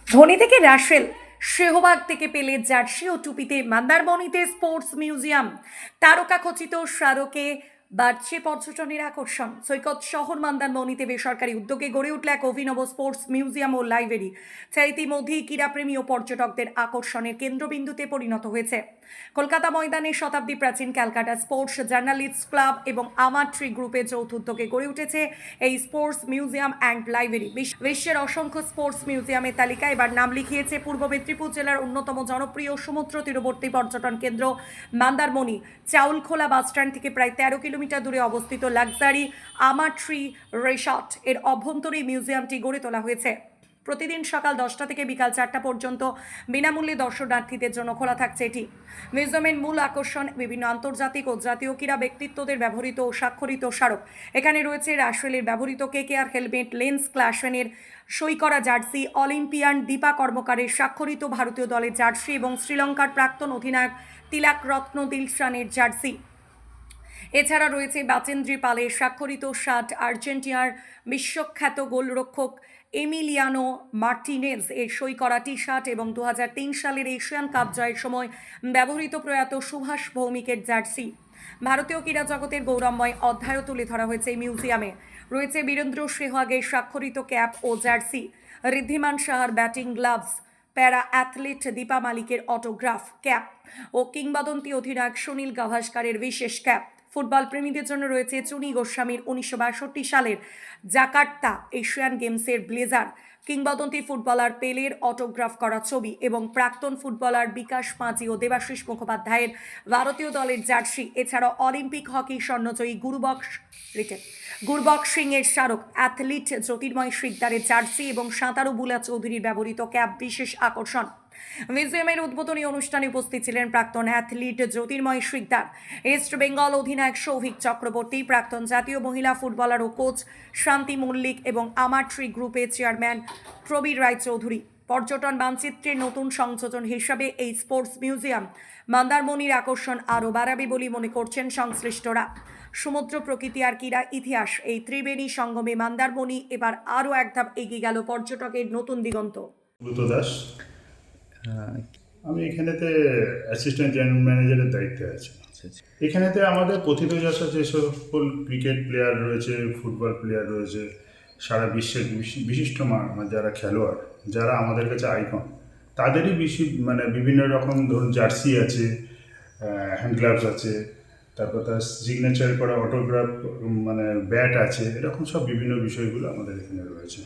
ধোনি থেকে রাসেল, শেহবাগ থেকে পেলে জার্সি ও টুপিতে মন্দারমণিতে স্পোর্টস মিউজিয়াম, তারকাখচিত স্মারকে বাড়ছে পর্যটনের আকর্ষণ। সৈকত শহর মন্দারমণিতে বেসরকারি উদ্যোগে গড়ে উঠল এক অভিনব স্পোর্টস মিউজিয়াম ও লাইব্রেরি, যা ইতিমধ্যেই ক্রীড়াপ্রেমী ও পর্যটকদের আকর্ষণের কেন্দ্রবিন্দুতে পরিণত হয়েছে। কলকাতা ময়দানে শতাব্দী প্রাচীন ক্যালকাটা স্পোর্টস জার্নালিস্ট ক্লাব এবং আমার ট্রি গ্রুপের যৌথ উদ্যোগে গড়ে উঠেছে এই স্পোর্টস মিউজিয়াম অ্যান্ড লাইব্রেরি। বিশ্বের অসংখ্য স্পোর্টস মিউজিয়ামের তালিকায় এবার নাম লিখিয়েছে পূর্ব মেদিনীপুর জেলার অন্যতম জনপ্রিয় সমুদ্র তীরবর্তী পর্যটন কেন্দ্র মন্দারমণি। চাউলখোলা বাসস্ট্যান্ড থেকে প্রায় 13 কিলোমিটার দূরে অবস্থিত লাক্সারি আমার ট্রি রিসর্ট এর অভ্যন্তরে মিউজিয়ামটি গড়ে তোলা হয়েছে। প্রতিদিন সকাল 10টা থেকে বিকাল 4টা পর্যন্ত বিনামূল্যে দর্শনার্থীদের জন্য খোলা থাকছে এটি। মিউজিয়ামের মূল আকর্ষণ বিভিন্ন আন্তর্জাতিক ও জাতীয় ক্রীড়া ব্যক্তিত্বদের ব্যবহৃত ও স্বাক্ষরিত স্মারক। এখানে রয়েছে রাসেলের ব্যবহৃত কেকেআর হেলমেট, লেন্স ক্লাসেনের সই করা জার্সি, অলিম্পিয়ান দীপা কর্মকারের স্বাক্ষরিত ভারতীয় দলের জার্সি এবং শ্রীলঙ্কার প্রাক্তন অধিনায়ক তিলাক রত্ন দিলশানের জার্সি। এছাড়া রয়েছে বাচেন্দ্রী পালের স্বাক্ষরিত শার্ট, আর্জেন্টিনার বিশ্বখ্যাত গোলরক্ষক এমিলিয়ানো মার্টিনেজ এর সই করা টি শার্ট এবং 2003 সালের এশিয়ান কাপ জয়ের সময় ব্যবহৃত প্রয়াত সুভাষ ভৌমিকের জার্সি। ভারতীয় ক্রীড়া জগতের গৌরবময় অধ্যায়ও তুলে ধরা হয়েছে এই মিউজিয়ামে। রয়েছে বীরেন্দ্র সেহওয়াগের স্বাক্ষরিত ক্যাপ ও জার্সি, ঋদ্ধিমান সাহার ব্যাটিং গ্লাভস, প্যারা অ্যাথলিট দীপা মালিকের অটোগ্রাফ ক্যাপ ও কিংবদন্তি অধিনায়ক সুনীল গাভাস্কারের বিশেষ ক্যাপ। ফুটবল প্রেমীদের জন্য রয়েছে চুনি গোস্বামীর 1962 সালের জাকার্তা এশিয়ান গেমসের ব্লেজার, কিংবদন্তি ফুটবলার পেলের অটোগ্রাফ করা ছবি এবং প্রাক্তন ফুটবলার বিকাশ মাঝি ও দেবাশিস মুখোপাধ্যায়ের ভারতীয় দলের জার্সি। এছাড়াও অলিম্পিক হকি স্বর্ণজয়ী গুরবক্স সিং এর স্মারক, অ্যাথলিট জ্যোতির্ময় শিকদারের জার্সি এবং সাঁতারু বুলা চৌধুরীর ব্যবহৃত ক্যাপ বিশেষ আকর্ষণ। মিউজিয়ামের উদ্বোধনী অনুষ্ঠানে উপস্থিত ছিলেন প্রাক্তন অ্যাথলিট জ্যোতির্ময় শিকদার, ইস্ট বেঙ্গল অধিনায়ক সৌভিক চক্রবর্তী, প্রাক্তন জাতীয় মহিলা ফুটবলার ও কোচ শান্তি মল্লিক এবং আমার ট্রি গ্রুপের চেয়ারম্যান প্রবীর রায়চৌধুরী। পর্যটন মানচিত্রের নতুন সংযোজন হিসাবে এই স্পোর্টস মিউজিয়াম মন্দারমণির আকর্ষণ আরও বাড়াবে বলে মনে করছেন সংশ্লিষ্টরা। সমুদ্র, প্রকৃতি আর ক্রীড়া ইতিহাস, এই ত্রিবেণী সঙ্গমে মন্দারমণি এবার আরও এক ধাপ এগিয়ে গেল পর্যটকের নতুন দিগন্ত। ব্রত দাস, আমি এখানেতে অ্যাসিস্ট্যান্ট জেনারেল ম্যানেজারের দায়িত্বে আছি। এখানেতে আমাদের প্রথিতযশা যে সকল ক্রিকেট প্লেয়ার রয়েছে, ফুটবল প্লেয়ার রয়েছে, সারা বিশ্বের বিশিষ্ট যারা খেলোয়াড়, যারা আমাদের কাছে আইকন, তাদেরই বিভিন্ন রকম ধরুন জার্সি আছে, হ্যান্ড গ্লাভস আছে, তারপর তার সিগনেচার করা অটোগ্রাফ ব্যাট আছে, এরকম সব বিভিন্ন বিষয়গুলো আমাদের এখানে রয়েছে।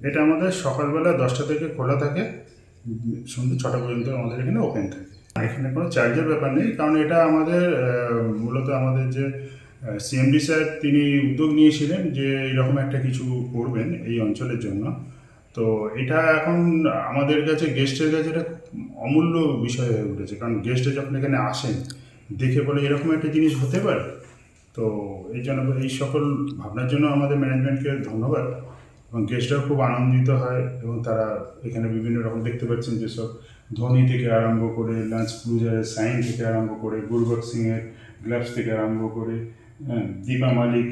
এটা আমাদের সকালবেলা 10টা থেকে খোলা থাকে, সন্ধ্যে 6টা পর্যন্ত আমাদের এখানে ওপেন থাকে। এখানে কোনো চার্জের ব্যাপার নেই, কারণ এটা আমাদের মূলত আমাদের যে সিএমডি স্যার তিনি উদ্যোগ নিয়েছিলেন যে এরকম একটা কিছু করবেন এই অঞ্চলের জন্য। তো এটা এখন আমাদের কাছে গেস্টের কাছে এটা অমূল্য বিষয় হয়ে উঠেছে, কারণ গেস্টে যখন এখানে আসেন দেখে বলে এরকম একটা জিনিস হতে পারে। তো এই জন্য এই সকল ভাবনার জন্য আমাদের ম্যানেজমেন্টকে ধন্যবাদ, এবং গেস্টরাও খুব আনন্দিত হয় এবং তারা এখানে বিভিন্ন রকম দেখতে পাচ্ছেন যেসব ধোনি থেকে আরম্ভ করে, লান্স ক্লুজারের সাইন থেকে আরম্ভ করে, গুরবক্স সিংয়ের গ্লাভস থেকে আরম্ভ করে, দীপা মালিক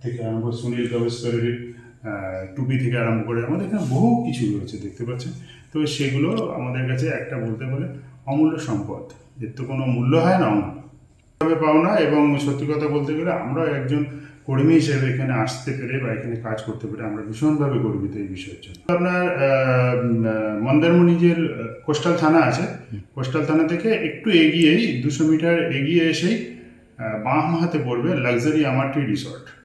থেকে আরম্ভ, সুনীল গাভাস্করের টুপি থেকে আরম্ভ করে, আমাদের এখানে বহু কিছু রয়েছে দেখতে পাচ্ছেন। তো সেগুলো আমাদের কাছে একটা বলতে বলে অমূল্য সম্পদ, এর তো কোনো মূল্য হয় না, অমূল্য পাও না। এবং সত্যি কথা বলতে গেলে আমরা একজন কর্মী হিসেবে এখানে আসতে পেরে বা এখানে কাজ করতে পেরে আমরা ভীষণভাবে গর্বিত এই বিষয়ের জন্য। আপনার মন্দারমণি যে কোস্টাল থানা আছে, কোস্টাল থানা থেকে একটু এগিয়েই 200 মিটার এগিয়ে এসেই বাম হাতে পড়বে লাক্সারি আমার ট্রি রিসর্ট।